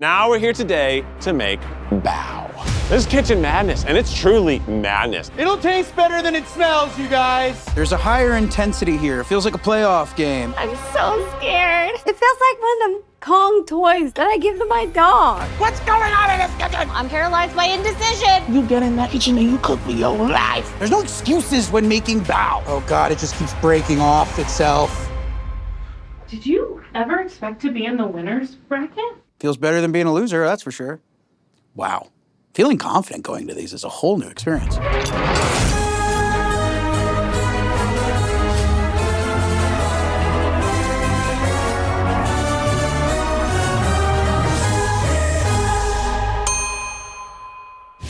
Now we're here today to make bao. This is kitchen madness, and it's truly madness. It'll taste better than it smells, you guys. There's a higher intensity here. It feels like a playoff game. I'm so scared. It feels like one of them Kong toys that I give to my dog. What's going on in this kitchen? I'm paralyzed by indecision. You get in that kitchen and you cook for your life. There's no excuses when making bao. Oh God, it just keeps breaking off itself. Did you ever expect to be in the winner's bracket? Feels better than being a loser, that's for sure. Wow. Feeling confident going to these is a whole new experience.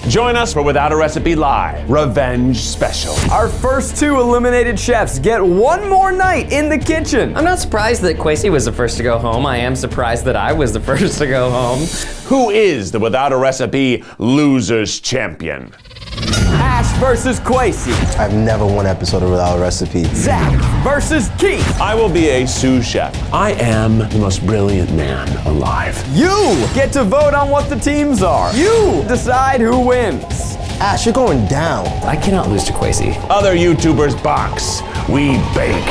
Join us for Without a Recipe Live Revenge Special. Our first 2 eliminated chefs get one more night in the kitchen. I'm not surprised that Kwesi was the first to go home. I am surprised that I was the first to go home. Who is the Without a Recipe Losers Champion? Ash versus Kwesi. I've never won an episode of Without a Recipe. Zach versus Keith. I will be a sous chef. I am the most brilliant man alive. You get to vote on what the teams are. You decide who wins. Ash, you're going down. I cannot lose to Kwesi. Other YouTubers box, we bake.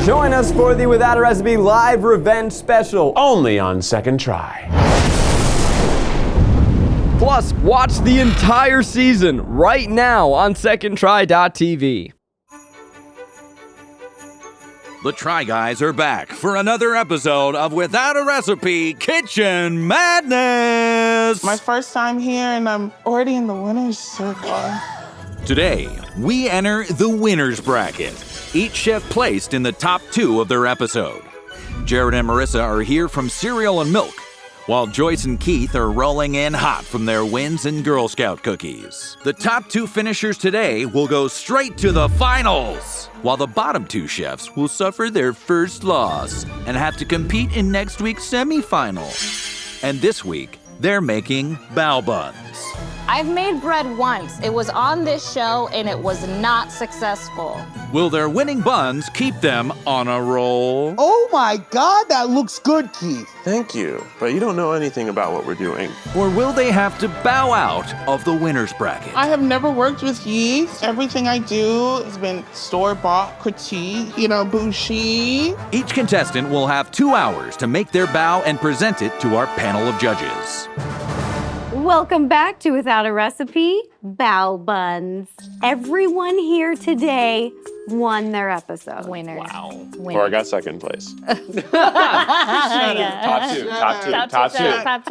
Join us for the Without a Recipe Live Revenge Special. Only on second try. Plus, watch the entire season right now on secondtry.tv. The Try Guys are back for another episode of Without a Recipe Kitchen Madness. My first time here and I'm already in the winner's circle. Today, we enter the winner's bracket. Each chef placed in the top 2 of their episode. Jared and Marissa are here from cereal and milk, while Joyce and Keith are rolling in hot from their wins in Girl Scout cookies. The top 2 finishers today will go straight to the finals, while the bottom 2 chefs will suffer their first loss and have to compete in next week's semifinal. And this week, they're making bao buns. I've made bread once. It was on this show and it was not successful. Will their winning buns keep them on a roll? Oh my God, that looks good, Keith. Thank you, but you don't know anything about what we're doing. Or will they have to bow out of the winner's bracket? I have never worked with yeast. Everything I do has been store-bought, critique, bougie. Each contestant will have 2 hours to make their bao and present it to our panel of judges. Welcome back to Without a Recipe, Bao Buns. Everyone here today won their episode. Winners. Wow. Winners. Or I got second place. Yeah.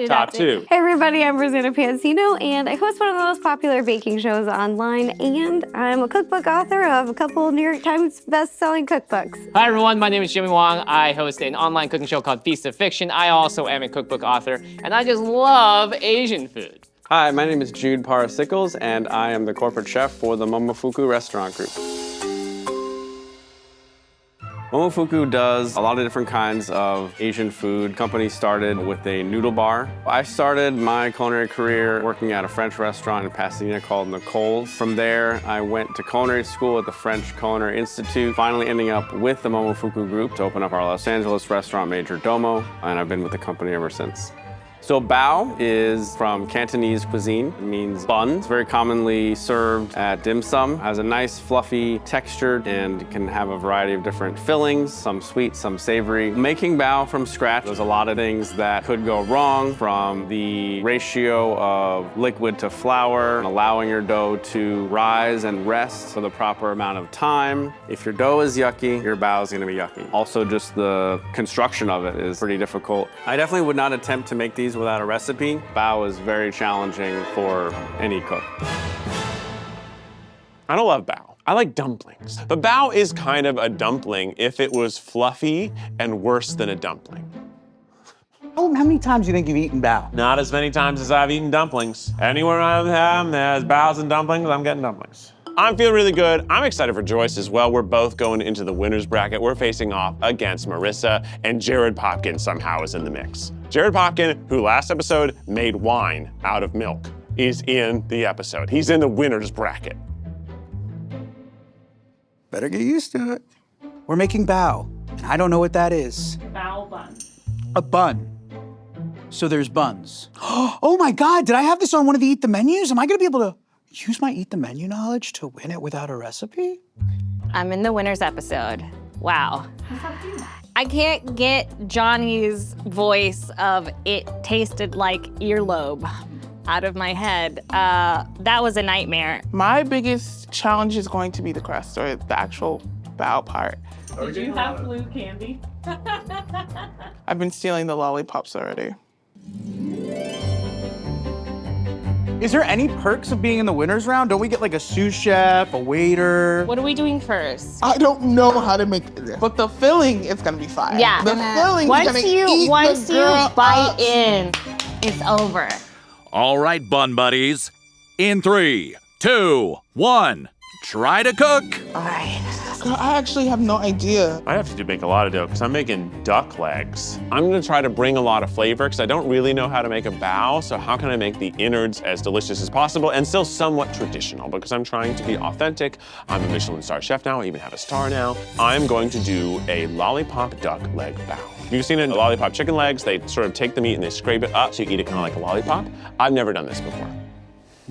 Top two. Hey everybody, I'm Rosanna Pansino, and I host one of the most popular baking shows online, and I'm a cookbook author of a couple New York Times best-selling cookbooks. Hi everyone, my name is Jimmy Wong. I host an online cooking show called Feast of Fiction. I also am a cookbook author, and I just love Asian food. Hi, my name is Jude Para-Sickels, and I am the corporate chef for the Momofuku Restaurant Group. Momofuku does a lot of different kinds of Asian food. The company started with a noodle bar. I started my culinary career working at a French restaurant in Pasadena called Nicole's. From there, I went to culinary school at the French Culinary Institute, finally ending up with the Momofuku Group to open up our Los Angeles restaurant, Major Domo, and I've been with the company ever since. So bao is from Cantonese cuisine. It means bun. It's very commonly served at dim sum. Has a nice fluffy texture and can have a variety of different fillings, some sweet, some savory. Making bao from scratch, there's a lot of things that could go wrong, from the ratio of liquid to flour, allowing your dough to rise and rest for the proper amount of time. If your dough is yucky, your bao is gonna be yucky. Also, just the construction of it is pretty difficult. I definitely would not attempt to make these without a recipe. Bao is very challenging for any cook. I don't love bao. I like dumplings. But bao is kind of a dumpling if it was fluffy and worse than a dumpling. How many times do you think you've eaten bao? Not as many times as I've eaten dumplings. Anywhere I am, there's baos and dumplings, I'm getting dumplings. I'm feeling really good. I'm excited for Joyce as well. We're both going into the winner's bracket. We're facing off against Marissa, and Jared Popkin somehow is in the mix. Jared Popkin, who last episode made wine out of milk, is in the episode. He's in the winner's bracket. Better get used to it. We're making bao, and I don't know what that is. Bao bun. A bun. So there's buns. Oh my God, did I have this on one of the Eat the Menus? Am I gonna be able to use my Eat the Menu knowledge to win it without a recipe? I'm in the winners episode. Wow. I can't get Johnny's voice of it tasted like earlobe out of my head. That was a nightmare. My biggest challenge is going to be the crust, or the actual bao part. Did you have blue candy? I've been stealing the lollipops already. Is there any perks of being in the winners round? Don't we get like a sous chef, a waiter? What are we doing first? I don't know how to make this, but the filling is gonna be fire. Yeah. The filling's Once gonna you eat the girl bite up. in, it's over. All right, bun buddies. In 3, 2, 1, try to cook. All right. Girl, I actually have no idea. I have to make a lot of dough because I'm making duck legs. I'm gonna try to bring a lot of flavor because I don't really know how to make a bao, so how can I make the innards as delicious as possible and still somewhat traditional because I'm trying to be authentic. I'm a Michelin star chef now, I even have a star now. I'm going to do a lollipop duck leg bao. You've seen it in lollipop chicken legs, they sort of take the meat and they scrape it up so you eat it kind of like a lollipop. I've never done this before.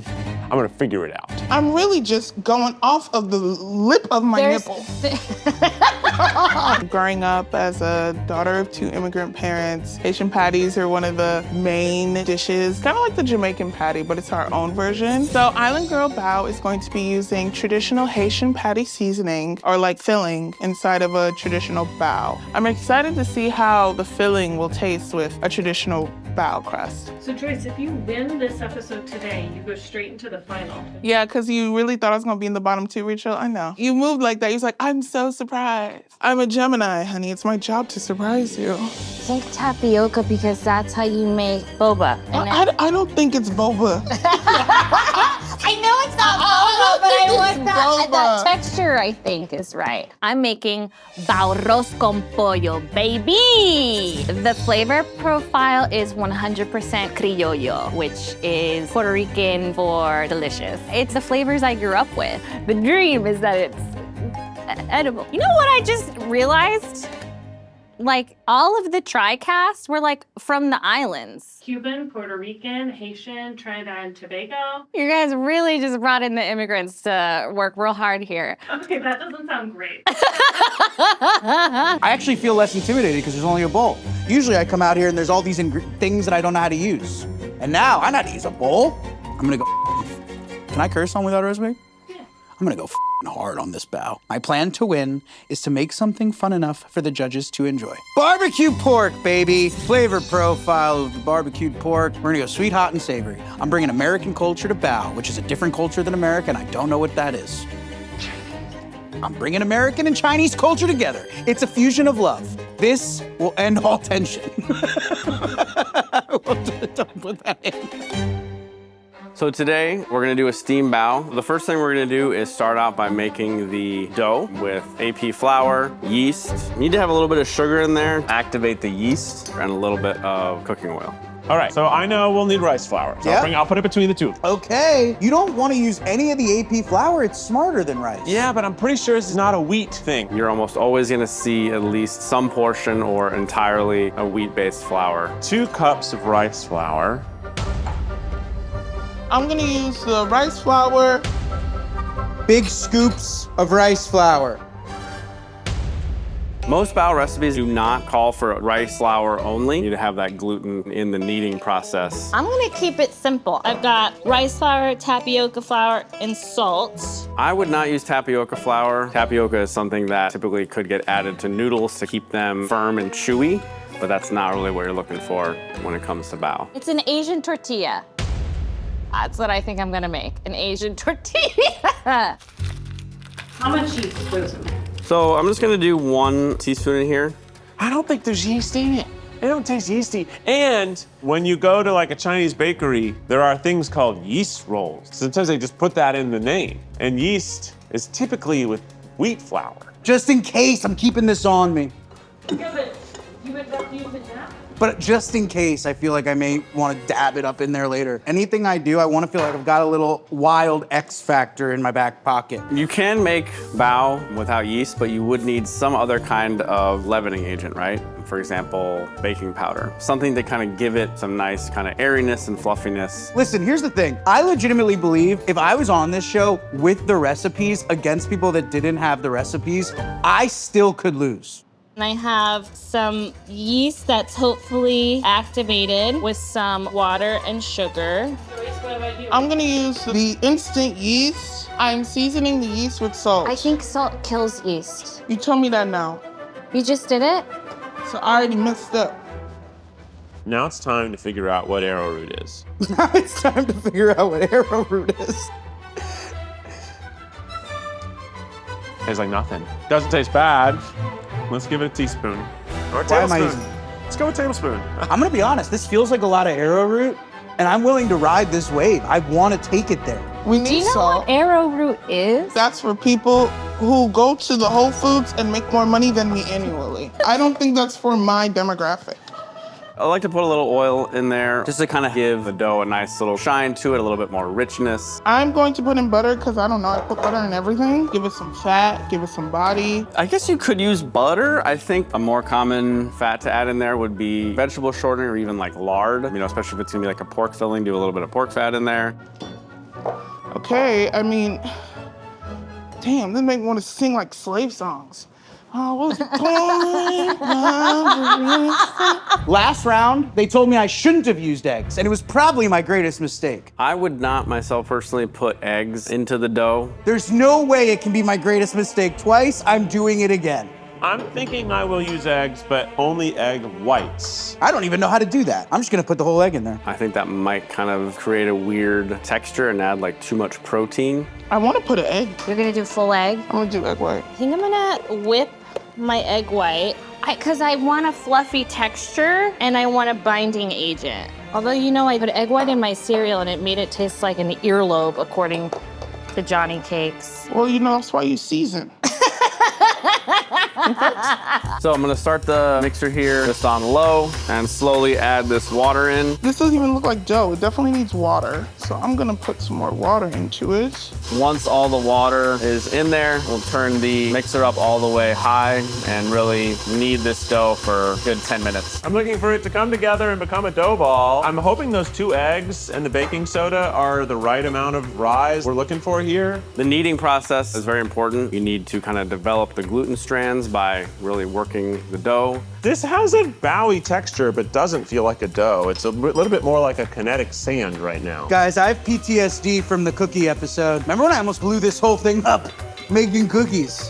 I'm gonna figure it out. I'm really just going off of the lip of my nipple. Growing up as a daughter of 2 immigrant parents, Haitian patties are one of the main dishes. Kind of like the Jamaican patty, but it's our own version. So Island Girl Bao is going to be using traditional Haitian patty seasoning, or like filling, inside of a traditional bao. I'm excited to see how the filling will taste with a traditional bao crust. So Joyce, if you win this episode today, you go straight into the final. Yeah, because you really thought I was gonna be in the bottom 2, Rachel. I know. You moved like that. You was like, I'm so surprised. I'm a Gemini, honey. It's my job to surprise you. Think tapioca because that's how you make boba. I don't think it's boba. I know it's not boba, but I want that texture, I think, is right. I'm making bao arroz con pollo, baby. The flavor profile is 100% criollo, which is Puerto Rican for delicious. It's the flavors I grew up with. The dream is that it's edible. You know what I just realized? Like, all of the tri-cast were like from the islands. Cuban, Puerto Rican, Haitian, Trinidad and Tobago. You guys really just brought in the immigrants to work real hard here. Okay, that doesn't sound great. I actually feel less intimidated because there's only a bowl. Usually I come out here and there's all these things that I don't know how to use. And now I know how to use a bowl. I'm gonna go. Can I curse on Without a Recipe? Yeah. I'm gonna go hard on this bao. My plan to win is to make something fun enough for the judges to enjoy. Barbecue pork, baby. Flavor profile of the barbecued pork. We're gonna go sweet, hot, and savory. I'm bringing American culture to bao, which is a different culture than America, and I don't know what that is. I'm bringing American and Chinese culture together. It's a fusion of love. This will end all tension. Don't put that in. So today, we're gonna do a steam bao. The first thing we're gonna do is start out by making the dough with AP flour, yeast. You need to have a little bit of sugar in there, activate the yeast, and a little bit of cooking oil. All right, so I know we'll need rice flour. So Yeah. I'll put it between the two. Okay. You don't want to use any of the AP flour. It's smarter than rice. Yeah, but I'm pretty sure this is not a wheat thing. You're almost always gonna see at least some portion or entirely a wheat-based flour. 2 cups of rice flour. I'm gonna use the rice flour. Big scoops of rice flour. Most bao recipes do not call for rice flour only. You need to have that gluten in the kneading process. I'm gonna keep it simple. I've got rice flour, tapioca flour, and salt. I would not use tapioca flour. Tapioca is something that typically could get added to noodles to keep them firm and chewy, but that's not really what you're looking for when it comes to bao. It's an Asian tortilla. That's what I think I'm gonna make, an Asian tortilla. How much yeast goes in there? So I'm just gonna do 1 teaspoon in here. I don't think there's yeast in it. It don't taste yeasty. And when you go to like a Chinese bakery, there are things called yeast rolls. Sometimes they just put that in the name. And yeast is typically with wheat flour. Just in case, I'm keeping this on me. Yeah, but you would have to use it now. But just in case, I feel like I may want to dab it up in there later. Anything I do, I want to feel like I've got a little wild X factor in my back pocket. You can make bao without yeast, but you would need some other kind of leavening agent, right? for example, baking powder. Something to kind of give it some nice kind of airiness and fluffiness. Listen, here's the thing. I legitimately believe if I was on this show with the recipes against people that didn't have the recipes, I still could lose. And I have some yeast that's hopefully activated with some water and sugar. I'm gonna use the instant yeast. I'm seasoning the yeast with salt. I think salt kills yeast. You told me that now. You just did it? So I already messed up. Now it's time to figure out what arrowroot is. Now it's time to figure out what arrowroot is. Tastes like nothing. Doesn't taste bad. Let's give it a teaspoon. Or a Why am I tablespoon. using- Let's go with tablespoon. I'm gonna be honest, this feels like a lot of arrowroot, and I'm willing to ride this wave. I wanna take it there. We need Do you know salt. what arrowroot is? That's for people who go to the Whole Foods and make more money than me annually. I don't think that's for my demographic. I like to put a little oil in there just to kind of give the dough a nice little shine to it, a little bit more richness. I'm going to put in butter because I don't know, I put butter in everything. Give it some fat, give it some body. I guess you could use butter. I think a more common fat to add in there would be vegetable shortening or even like lard, especially if it's gonna be like a pork filling, do a little bit of pork fat in there. Okay, I mean, damn, this make me want to sing like slave songs. I was born. Last round, they told me I shouldn't have used eggs, and it was probably my greatest mistake. I would not myself personally put eggs into the dough. There's no way it can be my greatest mistake twice. I'm doing it again. I'm thinking I will use eggs, but only egg whites. I don't even know how to do that. I'm just gonna put the whole egg in there. I think that might kind of create a weird texture and add like too much protein. I want to put an egg. You're gonna do full egg? I'm gonna do egg white. I think I'm gonna whip my egg white because I want a fluffy texture and I want a binding agent. Although, I put egg white in my cereal and it made it taste like an earlobe according to Johnny Cakes. Well, that's why you season. So I'm gonna start the mixer here just on low and slowly add this water in. This doesn't even look like dough. It definitely needs water. So I'm gonna put some more water into it. Once all the water is in there, we'll turn the mixer up all the way high and really knead this dough for a good 10 minutes. I'm looking for it to come together and become a dough ball. I'm hoping those 2 eggs and the baking soda are the right amount of rise we're looking for here. The kneading process is very important. You need to kind of develop the gluten strands by really working the dough. This has a bowy texture, but doesn't feel like a dough. It's a little bit more like a kinetic sand right now. Guys, I have PTSD from the cookie episode. Remember when I almost blew this whole thing up making cookies?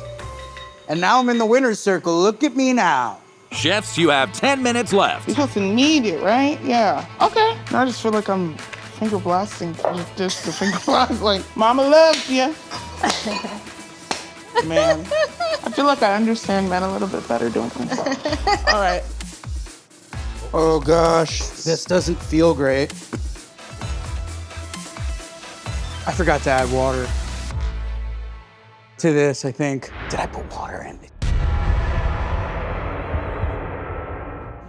And now I'm in the winner's circle. Look at me now. Chefs, you have 10 minutes left. You have to knead it, right? Yeah. Okay. Now I just feel like I'm finger blasting just the finger blast. Like, Mama loves you. Man, I feel like I understand men a little bit better doing things like that. All right. Oh gosh, this doesn't feel great. I forgot to add water to this, I think. Did I put water in it?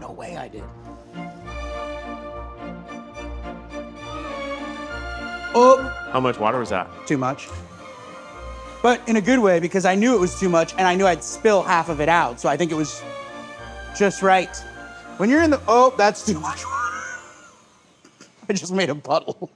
No way I did. Oh, How much water was that? too much. But in a good way, because I knew it was too much and I knew I'd spill half of it out. So I think it was just right. When you're in the, oh, that's too much water. I just made a puddle.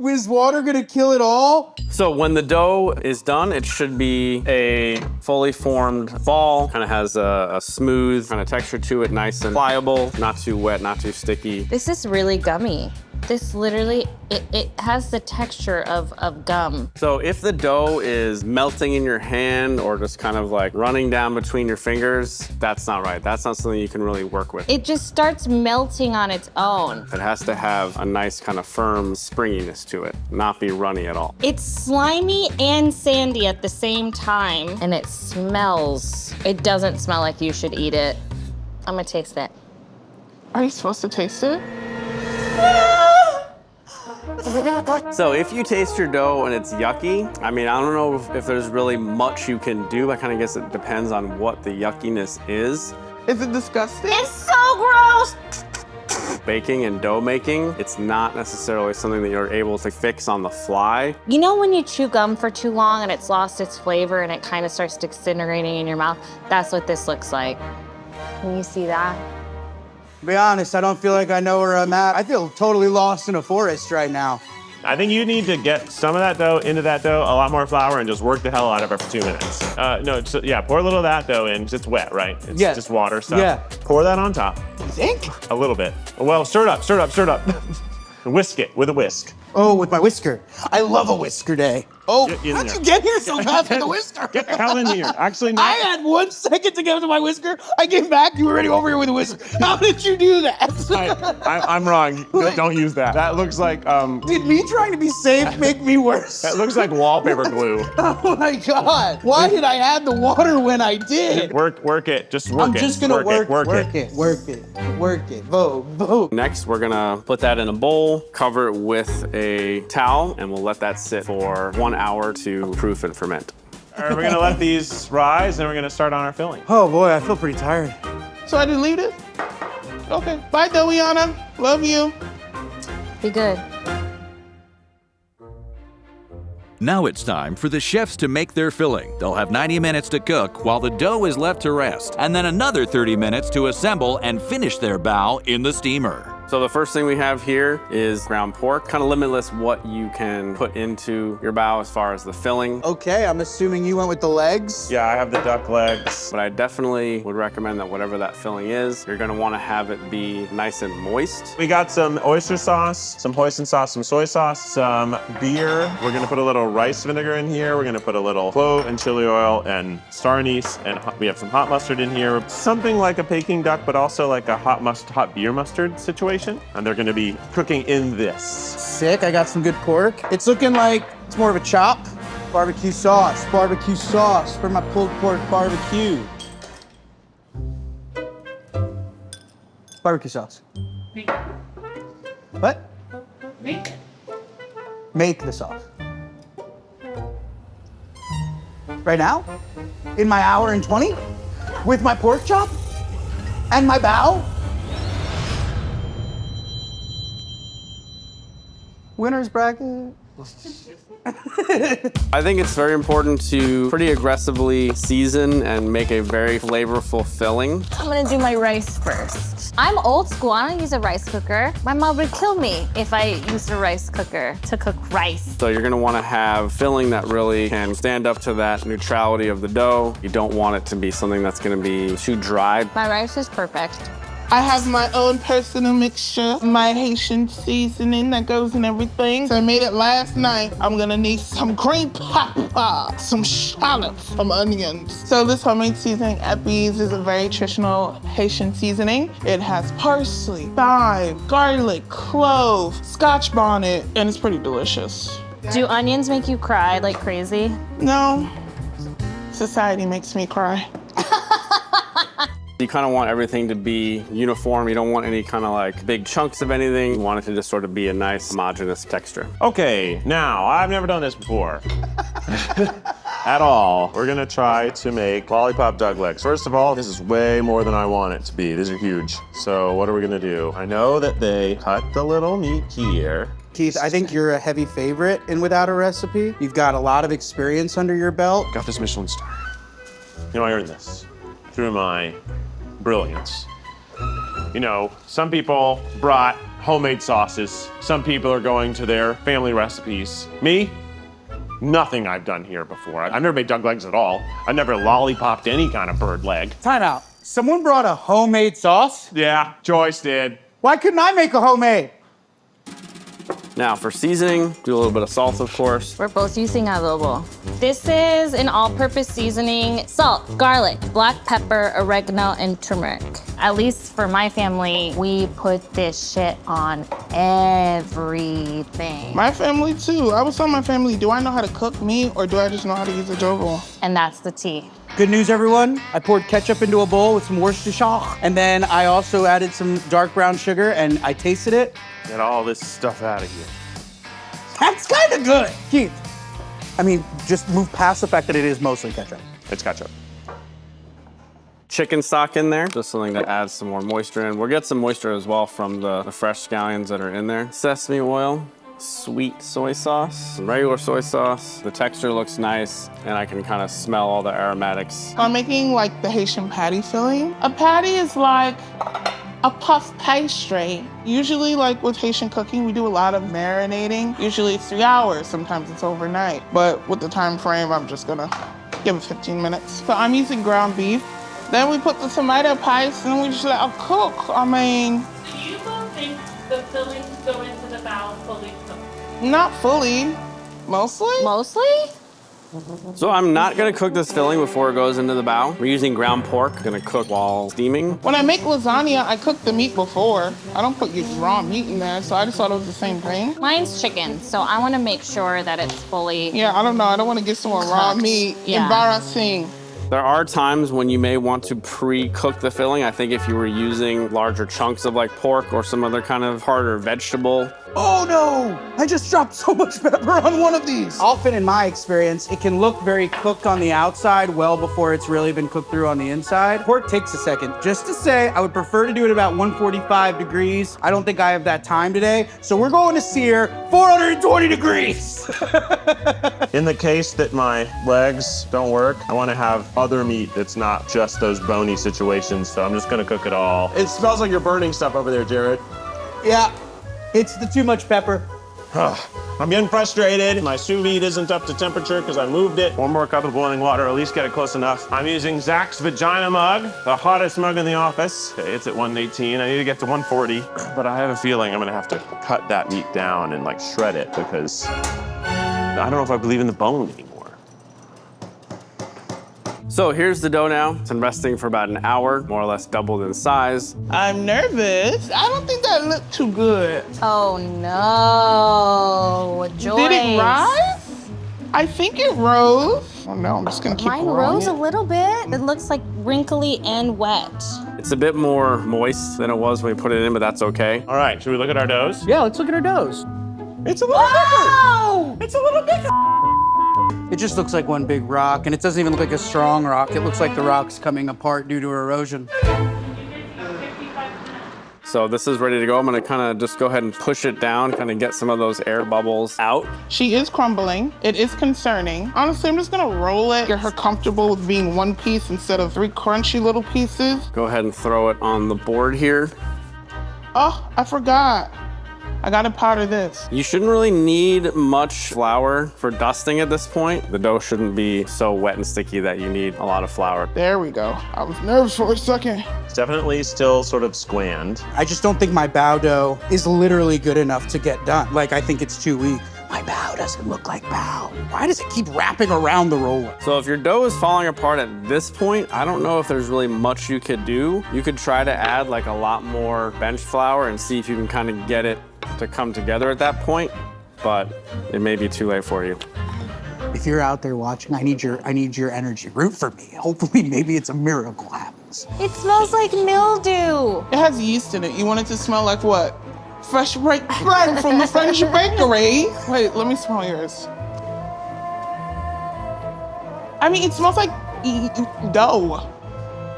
Is water gonna kill it all? So when the dough is done, it should be a fully formed ball. Kind of has a smooth kind of texture to it, nice and pliable, not too wet, not too sticky. This is really gummy. This literally, it has the texture of gum. So if the dough is melting in your hand or just kind of like running down between your fingers, that's not right. That's not something you can really work with. It just starts melting on its own. It has to have a nice kind of firm springiness to it, not be runny at all. It's slimy and sandy at the same time, and it smells. It doesn't smell like you should eat it. I'm gonna taste it. Are you supposed to taste it? So if you taste your dough and it's yucky, I don't know if there's really much you can do. I kind of guess it depends on what the yuckiness is. Is it disgusting? It's so gross! Baking and dough making, it's not necessarily something that you're able to fix on the fly. You know when you chew gum for too long and it's lost its flavor and it kind of starts disintegrating in your mouth? That's what this looks like. Can you see that? To be honest, I don't feel like I know where I'm at. I feel totally lost in a forest right now. I think you need to get some of that dough into that dough, a lot more flour, and just work the hell out of it for 2 minutes. Yeah, pour a little of that dough in, 'cause it's wet, right? It's just water stuff. Yeah. Pour that on top. You think? A little bit. Well, stir it up, stir it up, stir it up. Whisk it with a whisk. Oh, with my whisker. I love a whisker day. Oh, how'd you get here so fast with the whisker? Get the hell in here. Actually, not. I had 1 second to get to my whisker. I came back, you were already over here with a whisker. How did you do that? I'm wrong. Don't use that. That looks like, Did me trying to be safe make me worse? That looks like wallpaper glue. Oh my God. Why did I add the water when I did? Work it. Just work it. I'm just gonna work it. Vogue. Next, we're gonna put that in a bowl, cover it with a towel, and we'll let that sit for 1 hour to proof and ferment. All right, we're gonna let these rise, and we're gonna start on our filling. Oh boy, I feel pretty tired. So I didn't leave it? Okay. Bye, Daniela. Love you. Be good. Now it's time for the chefs to make their filling. They'll have 90 minutes to cook while the dough is left to rest, and then another 30 minutes to assemble and finish their bao in the steamer. So the first thing we have here is ground pork. Kind of limitless what you can put into your bao as far as the filling. Okay, I'm assuming you went with the legs? Yeah, I have the duck legs. But I definitely would recommend that whatever that filling is, you're gonna wanna have it be nice and moist. We got some oyster sauce, some hoisin sauce, some soy sauce, some beer. We're gonna put a little rice vinegar in here. We're gonna put a little clove and chili oil and star anise, and we have some hot mustard in here. Something like a Peking duck, but also like a hot beer mustard situation. And they're gonna be cooking in this. Sick, I got some good pork. It's looking like it's more of a chop. Barbecue sauce for my pulled pork barbecue. Barbecue sauce. Make it. What? Make it. Make the sauce. Right now? In my hour and 20? With my pork chop? And my bao? Winner's bracket. I think it's very important to pretty aggressively season and make a very flavorful filling. I'm gonna do my rice first. I'm old school, I don't use a rice cooker. My mom would kill me if I used a rice cooker to cook rice. So you're gonna wanna have filling that really can stand up to that neutrality of the dough. You don't want it to be something that's gonna be too dry. My rice is perfect. I have my own personal mixture, my Haitian seasoning that goes in everything. So I made it last night. I'm gonna need some green pepper, some shallots, some onions. So this homemade seasoning at Beede's is a very traditional Haitian seasoning. It has parsley, thyme, garlic, clove, scotch bonnet, and it's pretty delicious. Do onions make you cry like crazy? No, society makes me cry. You kind of want everything to be uniform. You don't want any kind of like big chunks of anything. You want it to just sort of be a nice homogeneous texture. Okay, now, I've never done this before. At all. We're gonna try to make lollipop duck legs. First of all, this is way more than I want it to be. These are huge. So what are we gonna do? I know that they cut the little meat here. Keith, I think you're a heavy favorite in Without a Recipe. You've got a lot of experience under your belt. Got this Michelin star. You know, I earned this through my brilliance. You know, some people brought homemade sauces. Some people are going to their family recipes. Me? Nothing I've done here before. I've never made duck legs at all. I've never lollipopped any kind of bird leg. Time out. Someone brought a homemade sauce? Yeah, Joyce did. Why couldn't I make a homemade? Now for seasoning, do a little bit of salt, of course. We're both using adobo. This is an all-purpose seasoning: salt, garlic, black pepper, oregano, and turmeric. At least for my family, we put this shit on everything. My family too. I was telling my family, do I know how to cook meat or do I just know how to use a adobo? And that's the tea. Good news, everyone. I poured ketchup into a bowl with some Worcestershire, and then I also added some dark brown sugar, and I tasted it. Get all this stuff out of here. That's kind of good. Keith, I mean, just move past the fact that it is mostly ketchup. It's ketchup. Chicken stock in there, just something that adds some more moisture in. We'll get some moisture as well from the fresh scallions that are in there. Sesame oil, sweet soy sauce, some regular soy sauce. The texture looks nice, and I can kind of smell all the aromatics. I'm making like the Haitian patty filling. A patty is like a puff pastry. Usually like with Haitian cooking, we do a lot of marinating. Usually it's 3 hours, sometimes it's overnight. But with the time frame, I'm just gonna give it 15 minutes. So I'm using ground beef. Then we put the tomato paste and we just let it cook. I mean, Do you both think the fillings go into the bao fully cooked? not fully, mostly. Mostly? So I'm not gonna cook this filling before it goes into the bao. We're using ground pork, gonna cook while steaming. When I make lasagna, I cook the meat before. I don't put raw meat in there, so I just thought it was the same thing. Mine's chicken, so I want to make sure that it's fully. Yeah, I don't know. I don't want to get someone raw Cooked. meat. Yeah. Embarrassing. There are times when you may want to pre-cook the filling. I think if you were using larger chunks of like pork or some other kind of harder vegetable. Oh no! I just dropped so much pepper on one of these. Often in my experience, it can look very cooked on the outside well before it's really been cooked through on the inside. Pork takes a second. Just to say, I would prefer to do it about 145 degrees. I don't think I have that time today. So we're going to sear 420 degrees. In the case that my legs don't work, I want to have other meat that's not just those bony situations, so I'm just gonna cook it all. It smells like you're burning stuff over there, Jared. Yeah, it's the too much pepper. I'm getting frustrated. My sous vide isn't up to temperature because I moved it. 1 more cup of boiling water, at least get it close enough. I'm using Zach's Vagina mug, the hottest mug in the office. Okay, it's at 118. I need to get to 140, but I have a feeling I'm gonna have to cut that meat down and like shred it because I don't know if I believe in the bone anymore. So here's the dough now. It's been resting for about an hour, more or less doubled in size. I'm nervous. I don't think that looked too good. Oh no, Joyce. Did it rise? I think it rose. Oh no, I'm just gonna keep Mine rolling rose it. a little bit. It looks like wrinkly and wet. It's a bit more moist than it was when we put it in, but that's okay. All right, should we look at our doughs? Yeah, let's look at our doughs. It's a little bigger. It's a little bigger. It just looks like one big rock, and it doesn't even look like a strong rock. It looks like the rock's coming apart due to erosion. So this is ready to go. I'm gonna kind of just go ahead and push it down, kind of get some of those air bubbles out. She is crumbling. It is concerning. Honestly, I'm just gonna roll it, get her comfortable with being one piece instead of 3 crunchy little pieces. Go ahead and throw it on the board here. Oh, I forgot. I gotta powder this. You shouldn't really need much flour for dusting at this point. The dough shouldn't be so wet and sticky that you need a lot of flour. There we go. I was nervous for a second. It's definitely still sort of squammed. I just don't think my bao dough is literally good enough to get done. Like, I think it's too weak. My bao doesn't look like bao. Why does it keep wrapping around the roller? So if your dough is falling apart at this point, I don't know if there's really much you could do. You could try to add like a lot more bench flour and see if you can kind of get it to come together at that point, but it may be too late for you. If you're out there watching, I need your energy. Root for me. Hopefully, maybe it's a miracle happens. It smells like mildew. It has yeast in it. You want it to smell like what? Fresh bread from the French bakery. Wait, let me smell yours. I mean, it smells like dough.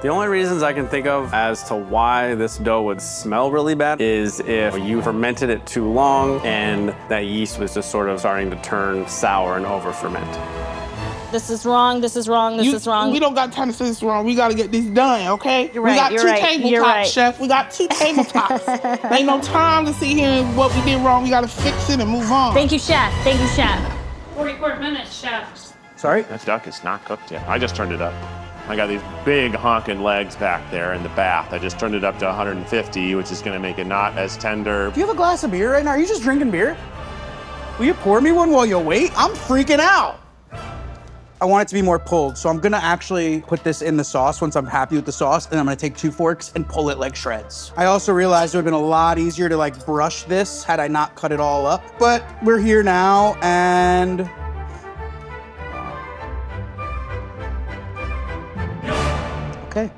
The only reasons I can think of as to why this dough would smell really bad is if you fermented it too long and that yeast was just sort of starting to turn sour and over ferment. This is wrong, this is wrong, this is wrong. We don't got time to say this wrong. We gotta get this done, okay? You're right, we got you're 2 right, tabletops, you're right. chef. We got 2 tabletops. Ain't no time to sit here and what we did wrong. We gotta fix it and move on. Thank you, chef. Thank you, chef. 44 minutes, chef. Sorry? That duck is not cooked yet. I just turned it up. I got these big honking legs back there in the bath. I just turned it up to 150, which is gonna make it not as tender. Do you have a glass of beer right now? Are you just drinking beer? Will you pour me one while you wait? I'm freaking out. I want it to be more pulled, so I'm gonna actually put this in the sauce once I'm happy with the sauce, and I'm gonna take 2 forks and pull it like shreds. I also realized it would've been a lot easier to like brush this had I not cut it all up, but we're here now, and okay,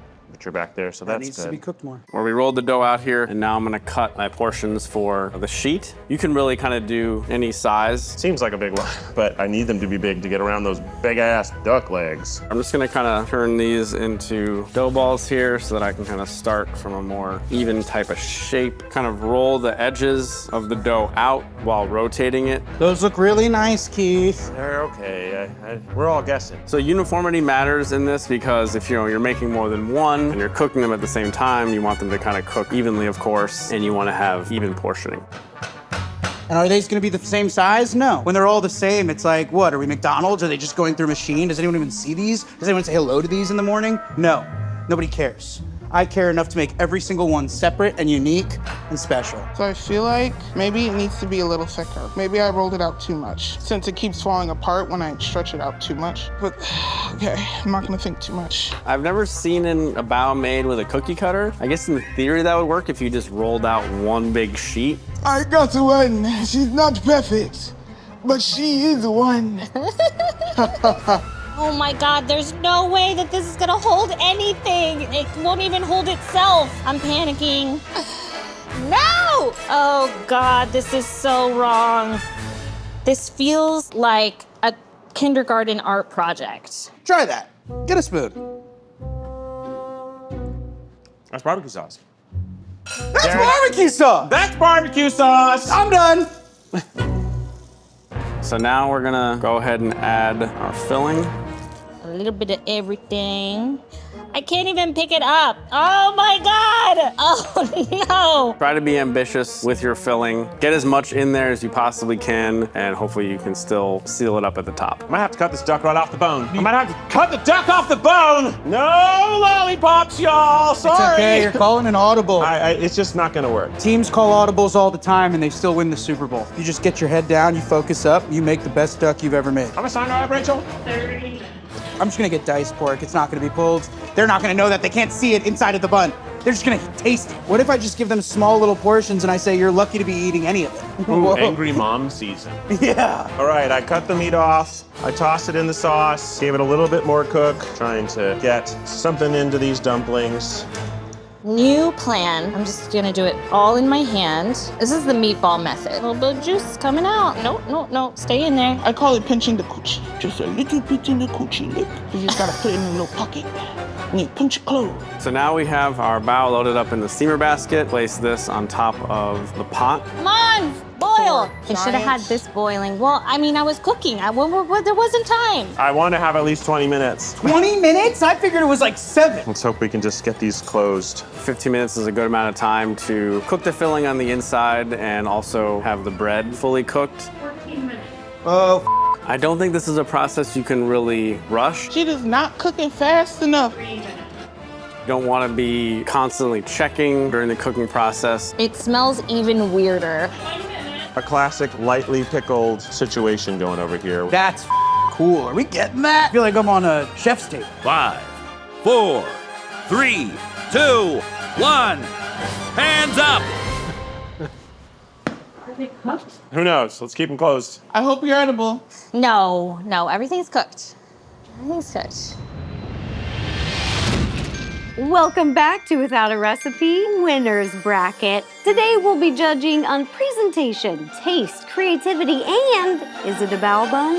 temperature back there, so That that's needs good. to be cooked more. Where we rolled the dough out here, and now I'm gonna cut my portions for the sheet. You can really kind of do any size. Seems like a big one, but I need them to be big to get around those big-ass duck legs. I'm just gonna kind of turn these into dough balls here so that I can kind of start from a more even type of shape. Kind of roll the edges of the dough out while rotating it. Those look really nice, Keith. They're okay. We're all guessing. So uniformity matters in this because if you're making more than one and you're cooking them at the same time, you want them to kind of cook evenly, of course, and you want to have even portioning. And are these gonna be the same size? No. When they're all the same, it's like, what, are we McDonald's? Are they just going through a machine? Does anyone even see these? Does anyone say hello to these in the morning? No, nobody cares. I care enough to make every single one separate and unique and special. So I feel like maybe it needs to be a little thicker. Maybe I rolled it out too much since it keeps falling apart when I stretch it out too much. But okay, I'm not gonna think too much. I've never seen a bao made with a cookie cutter. I guess in theory that would work if you just rolled out one big sheet. I got one. She's not perfect, but she is one. Oh my God, there's no way that this is gonna hold anything. It won't even hold itself. I'm panicking. No! Oh God, this is so wrong. This feels like a kindergarten art project. Try that. Get a spoon. That's barbecue sauce. That's barbecue sauce! That's barbecue sauce! I'm done. So now we're gonna go ahead and add our filling. A little bit of everything. I can't even pick it up. Oh my God! Oh no! Try to be ambitious with your filling. Get as much in there as you possibly can, and hopefully you can still seal it up at the top. I might have to cut this duck right off the bone. I might have to cut the duck off the bone! No lollipops, y'all! Sorry! It's okay, you're calling an audible. It's just not gonna work. Teams call audibles all the time and they still win the Super Bowl. You just get your head down, you focus up, you make the best duck you've ever made. I'm gonna sign her up, Rachel. I'm just gonna get diced pork. It's not gonna be pulled. They're not gonna know that. They can't see it inside of the bun. They're just gonna taste it. What if I just give them small little portions and I say, you're lucky to be eating any of it? Ooh, angry mom season. Yeah. All right, I cut the meat off. I tossed it in the sauce, gave it a little bit more cook, trying to get something into these dumplings. New plan. I'm just gonna do it all in my hand. This is the meatball method. A little bit of juice coming out. No, stay in there. I call it pinching the coochie. Just a little bit in the coochie, look. You just gotta put it in a little pocket. And you pinch it close. So now we have our bao loaded up in the steamer basket. Place this on top of the pot. Come on, boil. I should have had this boiling. Well, I mean, I was cooking. There wasn't time. I want to have at least 20 minutes. 20 minutes? I figured it was like 7. Let's hope we can just get these closed. 15 minutes is a good amount of time to cook the filling on the inside and also have the bread fully cooked. 14 minutes. Oh, I don't think this is a process you can really rush. She is not cooking fast enough. 3 minutes. You don't want to be constantly checking during the cooking process. It smells even weirder. 1 minute. A classic lightly pickled situation going over here. that's cool. Are we getting that? I feel like I'm on a chef's table. 5, 4, 3, 2, 1. Hands up! Are they cooked? Who knows? Let's keep them closed. I hope you're edible. No, everything's cooked. Everything's cooked. Welcome back to Without a Recipe Winners Bracket. Today we'll be judging on presentation, taste, creativity, and is it a bao bun?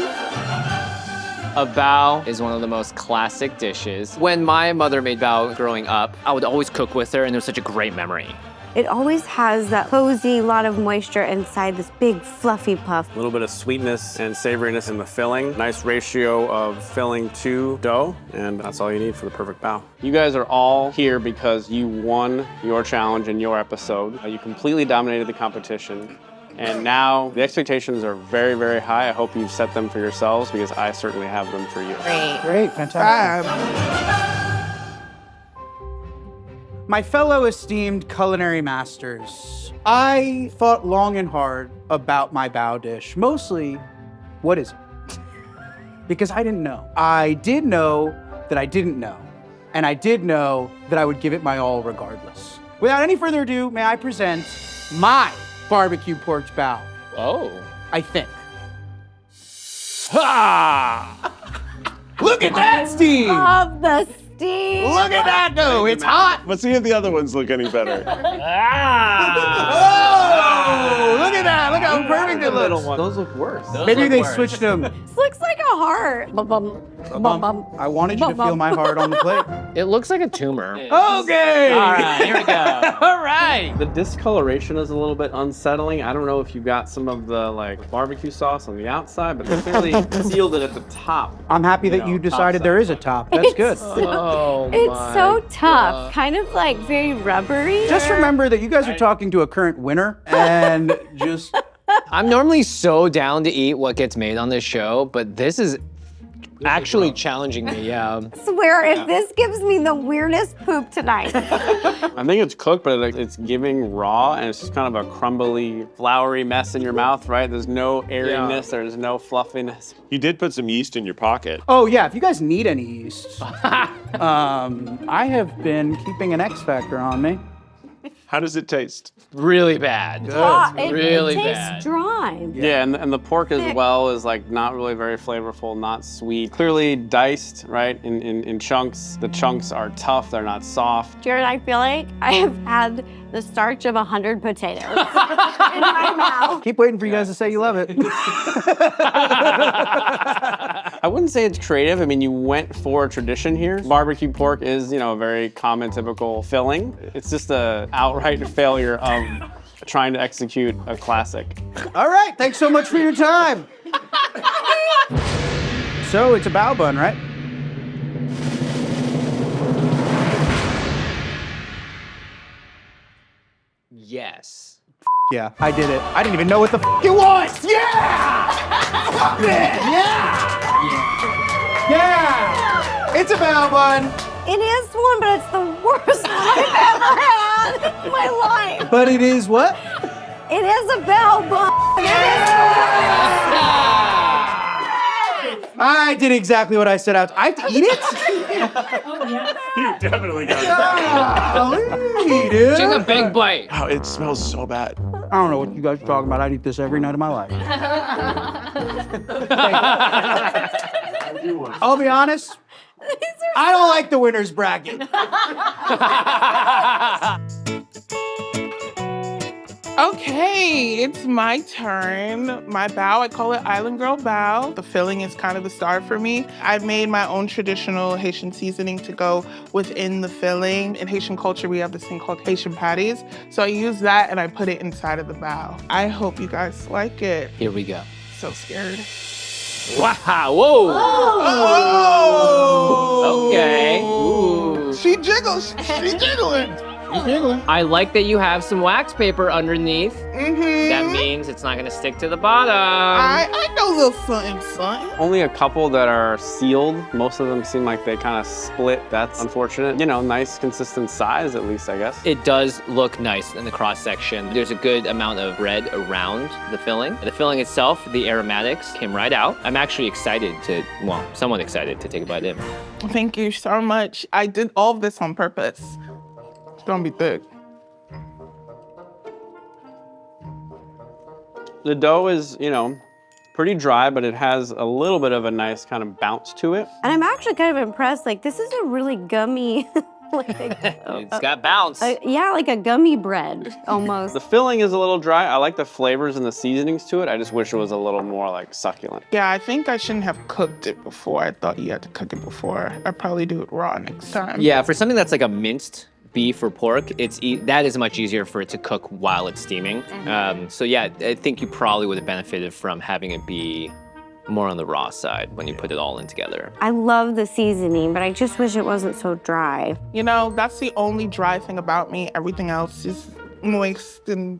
A bao is one of the most classic dishes. When my mother made bao growing up, I would always cook with her, and it was such a great memory. It always has that cozy, lot of moisture inside this big fluffy puff. A little bit of sweetness and savoriness in the filling. Nice ratio of filling to dough, and that's all you need for the perfect bao. You guys are all here because you won your challenge in your episode. You completely dominated the competition. And now the expectations are very, very high. I hope you've set them for yourselves because I certainly have them for you. Great, fantastic. My fellow esteemed culinary masters, I thought long and hard about my bao dish. Mostly, what is it? Because I didn't know. I did know that I didn't know. And I did know that I would give it my all regardless. Without any further ado, may I present my barbecue pork bao. Oh. I think. Ha! Look at that steam! Of the tasty. Look at that, though. It's hot. Let's see if the other ones look any better. Oh, look at that. Look how perfect it looks. Those look worse. Maybe they switched them. This looks like a heart. Bum, bum, bum, bum. I wanted you to feel my heart on the plate. It looks like a tumor. Okay. All right, here we go. All right. The discoloration is a little bit unsettling. I don't know if you got some of the like barbecue sauce on the outside, but they clearly sealed it at the top. I'm happy that you decided there is a top. That's good. Oh It's so tough. Kind of like very rubbery. Just remember that you guys are talking to a current winner and just... I'm normally so down to eat what gets made on this show, but this is actually challenging me, yeah. I swear, if this gives me the weirdest poop tonight. I think it's cooked, but it's giving raw, and it's just kind of a crumbly, floury mess in your mouth, right? There's no airiness, there's no fluffiness. You did put some yeast in your pocket. Oh, yeah, if you guys need any yeast, I have been keeping an X Factor on me. How does it taste? Really bad. Really it tastes bad. dry. Yeah, and the pork as well is like not really very flavorful, not sweet. Clearly diced, right, in chunks. The chunks are tough, they're not soft. Jared, I feel like I have had the starch of 100 potatoes in my mouth. Keep waiting for you guys to say you love it. I wouldn't say it's creative. I mean, you went for a tradition here. Barbecue pork is, you know, a very common, typical filling. It's just a outright failure of trying to execute a classic. All right, thanks so much for your time. So it's a bao bun, right? Yes. Yeah, I did it. I didn't even know what the it was. Yeah! Fuck it! Yeah! It's a bao bun. It is one, but it's the worst one I've ever had in my life. But it is what? It is a bao bun. I did exactly what I set out. I have to eat it? You definitely got Golly, dude. Take a big bite. Oh, it smells so bad. I don't know what you guys are talking about. I'd eat this every night of my life. I'll be honest. I don't like the winner's bracket. Okay, it's my turn. My bao, I call it Island Girl bao. The filling is kind of the star for me. I've made my own traditional Haitian seasoning to go within the filling. In Haitian culture, we have this thing called Haitian patties. So I use that and I put it inside of the bao. I hope you guys like it. Here we go. So scared. Wow, whoa. Oh! Okay. Ooh. She jiggles, she's jiggling. I like that you have some wax paper underneath. Mm-hmm. That means it's not gonna stick to the bottom. I know a little something. Only a couple that are sealed. Most of them seem like they kind of split. That's unfortunate. You know, nice consistent size at least, I guess. It does look nice in the cross section. There's a good amount of red around the filling. The filling itself, the aromatics came right out. I'm actually excited to, well, somewhat excited to take a bite in. Thank you so much. I did all of this on purpose. It's gonna be thick. The dough is, you know, pretty dry, but it has a little bit of a nice kind of bounce to it. And I'm actually kind of impressed. Like, this is a really gummy, It's got bounce. yeah, like a gummy bread, almost. The filling is a little dry. I like the flavors and the seasonings to it. I just wish it was a little more like succulent. Yeah, I think I shouldn't have cooked it before. I thought you had to cook it before. I'd probably do it raw next time. Yeah, for something that's like a minced beef or pork, that is much easier for it to cook while it's steaming. So yeah, I think you probably would have benefited from having it be more on the raw side when you put it all in together. I love the seasoning, but I just wish it wasn't so dry. You know, that's the only dry thing about me. Everything else is moist and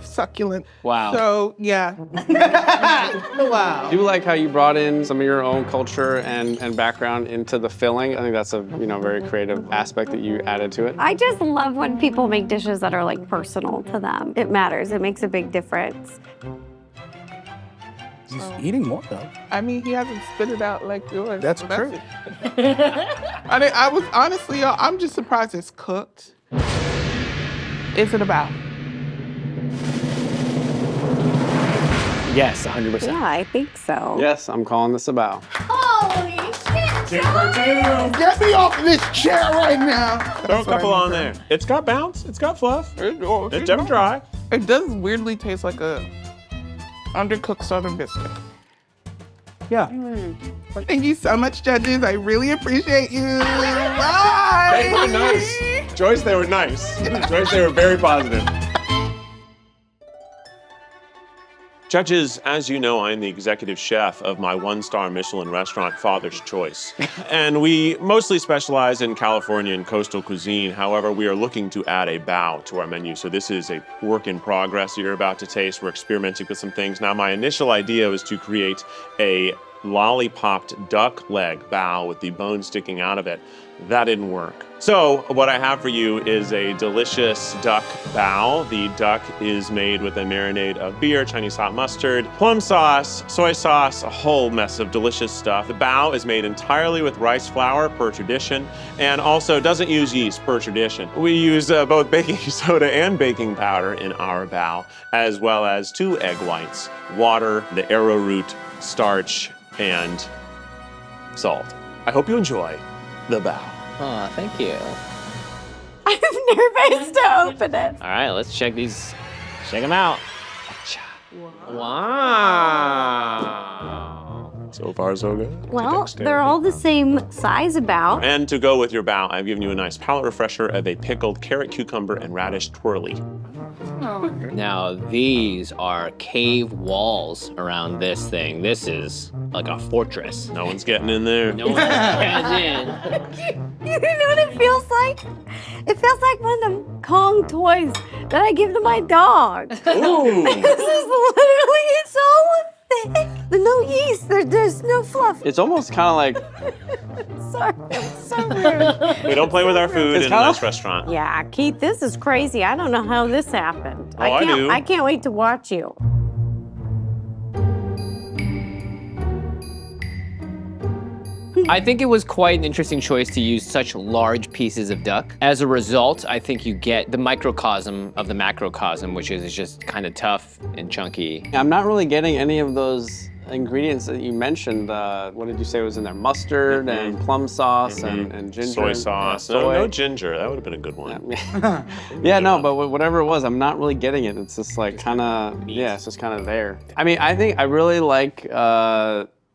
succulent. Wow. So, yeah. Wow. I do like how you brought in some of your own culture and background into the filling. I think that's a very creative aspect that you added to it. I just love when people make dishes that are like personal to them. It matters. It makes a big difference. He's eating more though. I mean, he hasn't spit it out like yours. That's so true. I mean, I was honestly, y'all, I'm just surprised it's cooked. Is it about? Yes, 100%. Yeah, I think so. Yes, I'm calling this a bao. Holy shit! Get me off of this chair right now. Throw a couple on there. It's got bounce. It's got fluff. It's never dry. It does weirdly taste like a undercooked Southern biscuit. Yeah. Thank you so much, judges. I really appreciate you. Bye. They were nice. Joyce, they were nice. Joyce, they were very positive. Judges, as you know, I am the executive chef of my one-star Michelin restaurant, Father's Choice. And we mostly specialize in California and coastal cuisine. However, we are looking to add a bao to our menu. So this is a work in progress that you're about to taste. We're experimenting with some things. Now, my initial idea was to create a lollipopped duck leg bao with the bone sticking out of it. That didn't work. So what I have for you is a delicious duck bao. The duck is made with a marinade of beer, Chinese hot mustard, plum sauce, soy sauce, a whole mess of delicious stuff. The bao is made entirely with rice flour per tradition, and also doesn't use yeast per tradition. We use both baking soda and baking powder in our bao, as well as 2 egg whites, water, the arrowroot, starch, and salt. I hope you enjoy the bao. Oh, thank you. I'm nervous to open it. All right, let's check these. Check them out. Wow. So far, so good. Well, they're all the same size about. And to go with your bao, I've given you a nice palate refresher of a pickled carrot, cucumber, and radish twirly. Now, these are cave walls around this thing. This is like a fortress. No one's getting in there. No one's getting in. You know what it feels like? It feels like one of them Kong toys that I give to my dog. Ooh. This is literally so thick. There's no yeast. There's no fluff. It's almost kind of like... Sorry, it's so rude. We don't play with our food in a nice restaurant. Yeah, Keith, this is crazy. I don't know how this happened. Oh, I do. I can't wait to watch you. I think it was quite an interesting choice to use such large pieces of duck. As a result, I think you get the microcosm of the macrocosm, which is just kind of tough and chunky. I'm not really getting any of those ingredients that you mentioned. What did you say was in there? Mustard and plum sauce and ginger. Soy sauce. No ginger. That would have been a good one. Yeah, no, but whatever it was, I'm not really getting it. It's just like kind of, yeah, it's just kind of there. I mean, I think I really like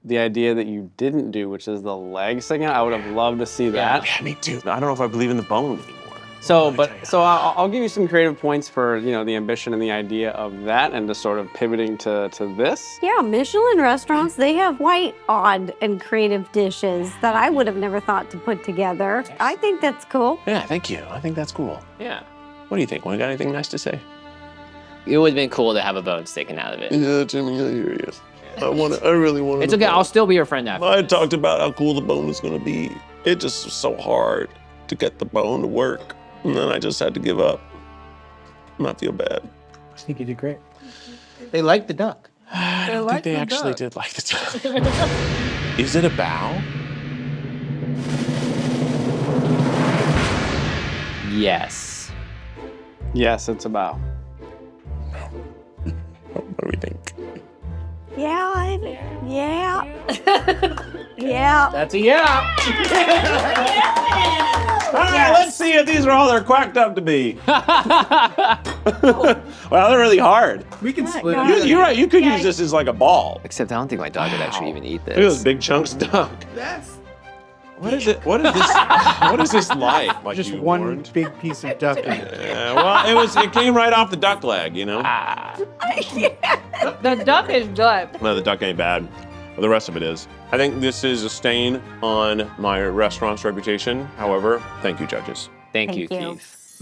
the idea that you didn't do, which is the leg sticking out. I would have loved to see that. Yeah, me too. I don't know if I believe in the bone anymore. So I'll give you some creative points for, you know, the ambition and the idea of that and just sort of pivoting to this. Yeah, Michelin restaurants, they have quite odd and creative dishes that I would have never thought to put together. I think that's cool. Yeah, thank you. I think that's cool. Yeah. What do you think? Got anything nice to say? It would have been cool to have a bone sticking out of it. Yeah, Jimmy, I hear you. I really want to. It's okay, I'll still be your friend after. I talked about how cool the bone was going to be. It just was so hard to get the bone to work. And then I just had to give up. I feel bad. I think you did great. They liked the duck. I don't think they actually did like the duck. Is it a bao? Yes. Yes, it's a bao. What do we think? Yeah, yeah. Yeah. That's a yeah. All right, let's see if these are all they're quacked up to be. Well, they're really hard. We can split it. You're right, you could use this as like a ball. Except I don't think my dog would actually even eat this. Look at those big chunks of duck. What is it? What is this? What is this like? Like Just you one warned? big piece of duck. Well, it came right off the duck leg, you know? The duck is good. No, the duck ain't bad. But the rest of it is. I think this is a stain on my restaurant's reputation. However, thank you, judges. Thank you, Keith.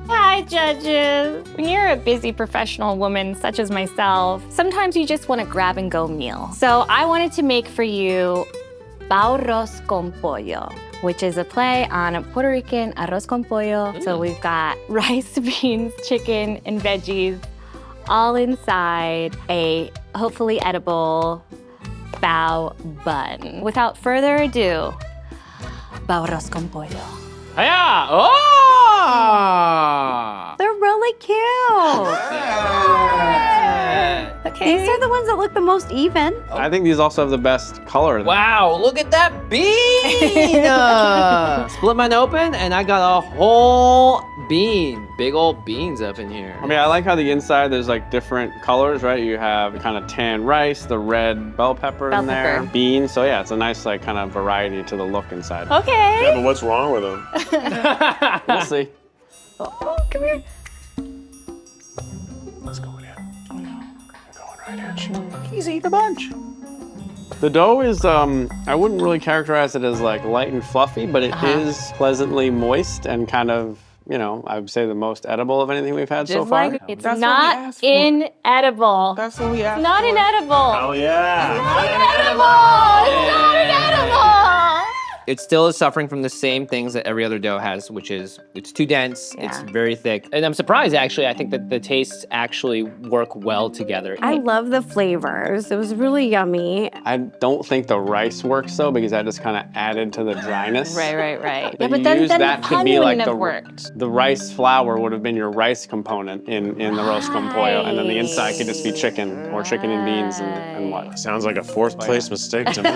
Hi, judges. When you're a busy professional woman such as myself, sometimes you just want a grab and go meal. So I wanted to make for you bao arroz con pollo, which is a play on a Puerto Rican arroz con pollo. So we've got rice, beans, chicken, and veggies all inside a hopefully edible bao bun. Without further ado, bao arroz con pollo. Yeah! Oh! They're really cute. Okay. These are the ones that look the most even. I think these also have the best color. Wow, look at that bean! Split mine open and I got a whole bean. Big old beans up in here. I mean, I like how the inside there's like different colors, right? You have kind of tan rice, the red bell pepper in there, beans. So yeah, it's a nice like kind of variety to the look inside. Okay. Yeah, but what's wrong with them? We'll see. Oh, come here. Let's go in here. We're going right in. He's eating a bunch. The dough is, I wouldn't really characterize it as like light and fluffy, but it is pleasantly moist and kind of, you know, I would say the most edible of anything we've had so far. Like, it's That's not inedible. That's what we asked Not for. inedible. Oh yeah. Not inedible. It's not inedible. It still is suffering from the same things that every other dough has, which is it's too dense, it's very thick. And I'm surprised, actually. I think that the tastes actually work well together. I love the flavors. It was really yummy. I don't think the rice works though, because that just kind of added to the dryness. Right. But Yeah, but you then use the that to pun be like wouldn't have worked. the rice flour would have been your rice component in the roast con pollo, and then the inside could just be chicken or chicken and beans and what. Sounds like a fourth place mistake to me.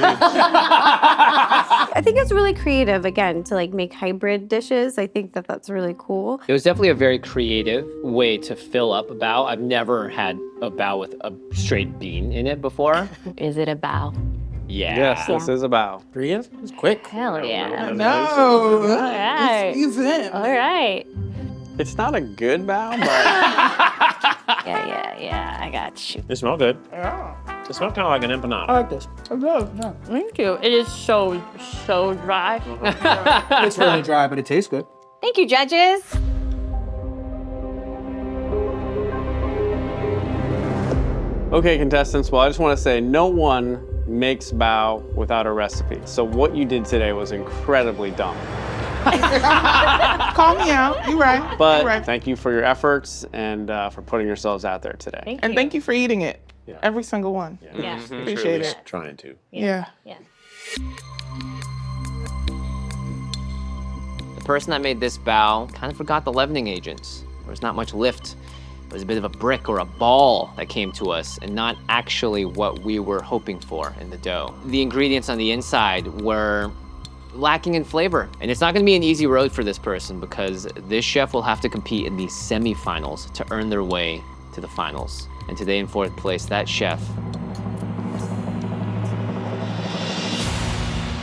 I think it's really creative, again, to like make hybrid dishes. I think that that's really cool. It was definitely a very creative way to fill up a bao. I've never had a bao with a straight bean in it before. Is it a bao? Yeah. Yes, this is a bao. 3 is? It's quick. Hell yeah. No. All right. He's in. All right. It's not a good bao, but Yeah. I got you. They smell good. They smell kind of like an empanada. I like this. Thank you. It is so dry. It's really dry, but it tastes good. Thank you, judges. Okay, contestants, well, I just want to say no one makes bao without a recipe. So what you did today was incredibly dumb. Call me out. You're right. But You're right. thank you for your efforts and for putting yourselves out there today. And thank you for eating it. Yeah. Every single one. Yeah. Appreciate it. Trying to. Yeah. The person that made this bao kind of forgot the leavening agents. There was not much lift. It was a bit of a brick or a ball that came to us and not actually what we were hoping for in the dough. The ingredients on the inside were lacking in flavor. And it's not gonna be an easy road for this person because this chef will have to compete in the semifinals to earn their way to the finals. And today in 4th place, that chef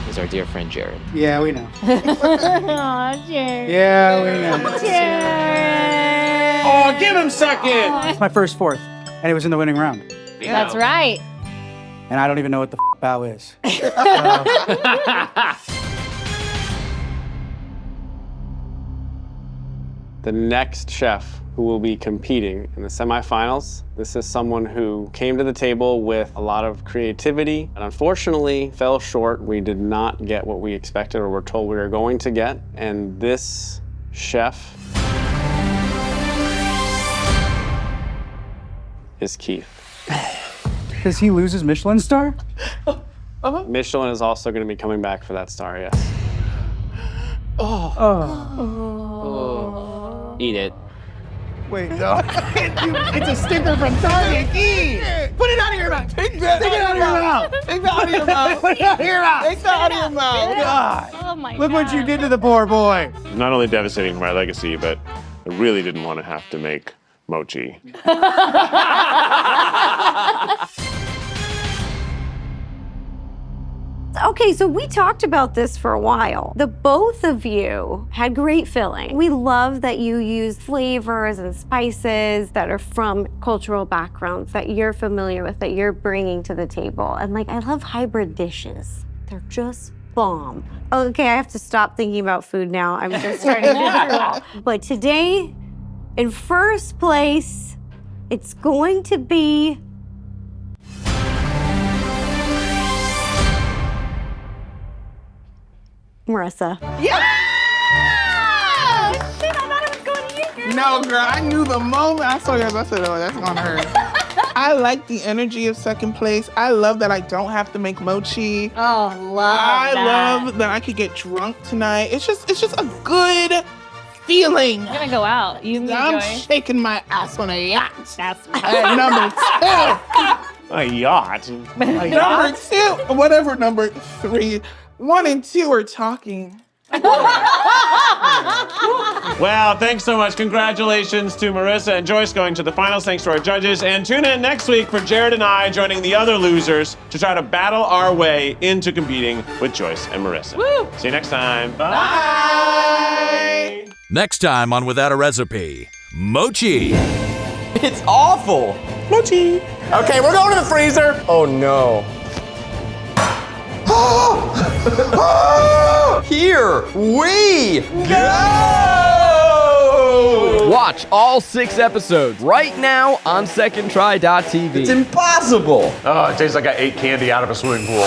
is our dear friend Jared. Yeah, we know. Aw, Jared. Yeah, we know. Jared. Oh, give him second! It's my first 4th, and it was in the winning round. That's right. And I don't even know what the bao is. The next chef who will be competing in the semifinals, this is someone who came to the table with a lot of creativity and unfortunately fell short. We did not get what we expected or were told we were going to get. And this chef is Keith. Does he lose his Michelin star? Michelin is also going to be coming back for that star, yes. Eat it. Wait, no. It's a sticker from Target. Put it out of your mouth. Take it out of your mouth. Take that out of your mouth. Put it out of your mouth. Take that out of your mouth. God. Oh my God. Look what you did to the poor boy. Not only devastating for my legacy, but I really didn't want to have to make mochi. Okay, so we talked about this for a while. The both of you had great filling. We love that you use flavors and spices that are from cultural backgrounds that you're familiar with, that you're bringing to the table. And like, I love hybrid dishes. They're just bomb. Okay, I have to stop thinking about food now. I'm just starting to get through all. But today, in first place, it's going to be Marissa. Yeah! Shit, I thought it was going to you, girl. No, girl, I knew the moment I saw yours, I said, oh, that's gonna hurt. I like the energy of second place. I love that I don't have to make mochi. Oh, love I that. love that I could get drunk tonight. It's just a good feeling. I'm gonna go out. You and me, I'm Joy. shaking my ass on a yacht. That's And number two. A yacht. Number two. Whatever number three. 1 and 2 are talking. Well, thanks so much. Congratulations to Marissa and Joyce going to the finals. Thanks to our judges. And tune in next week for Jared and I joining the other losers to try to battle our way into competing with Joyce and Marissa. Woo! See you next time. Bye. Next time on Without a Recipe, mochi. It's awful. Mochi. Okay, we're going to the freezer. Oh no. Here we go! Watch all 6 episodes right now on secondtry.tv. It's impossible. Oh, it tastes like I ate candy out of a swimming pool.